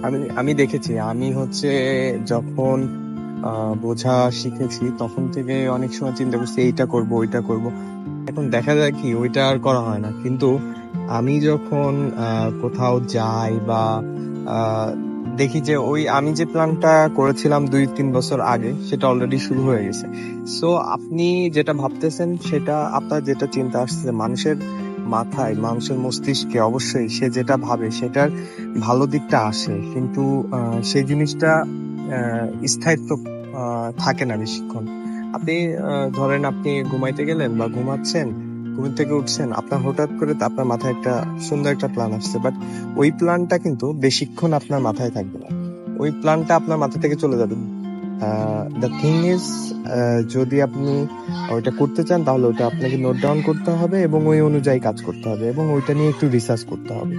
আমি আমি দেখেছি, আমি হচ্ছে যখন বোঝা শিখেছি তখন থেকে অনেক সময় চিন্তা করছি এইটা করব ওইটা করব। এখন দেখা যায় কি ওইটা আর করা হয় না। কিন্তু আমি যখন কোথাও যাই বা আহ, দেখি যে ওই আমি যে প্ল্যানটা করেছিলাম 2-3 বছর আগে সেটা অলরেডি শুরু হয়ে গেছে। সো আপনি যেটা ভাবতেছেন সেটা আপনার যেটা চিন্তা আসছে মানুষের মাথায়, মানুষের মস্তিষ্কে অবশ্যই সে যেটা ভাবে সেটার ভালো দিকটা আসে, কিন্তু সেই জিনিসটা স্থায়িত্ব থাকে না বেশিক্ষণ। আপনি ধরেন আপনি ঘুমাইতে গেলেন বা ঘুমাচ্ছেন, ঘুম থেকে উঠছেন, আপনার হঠাৎ করে আপনার মাথায় একটা সুন্দর একটা প্ল্যান আসছে, বাট ওই প্ল্যানটা কিন্তু বেশিক্ষণ আপনার মাথায় থাকবে না, ওই প্ল্যানটা আপনার মাথা থেকে চলে যাবে। দ্য থিং ইজ, যদি আপনি ওইটা করতে চান তাহলে ওটা আপনাকে নোট ডাউন করতে হবে এবং ওই অনুযায়ী কাজ করতে হবে এবং ওইটা নিয়ে একটু রিসার্চ করতে হবে।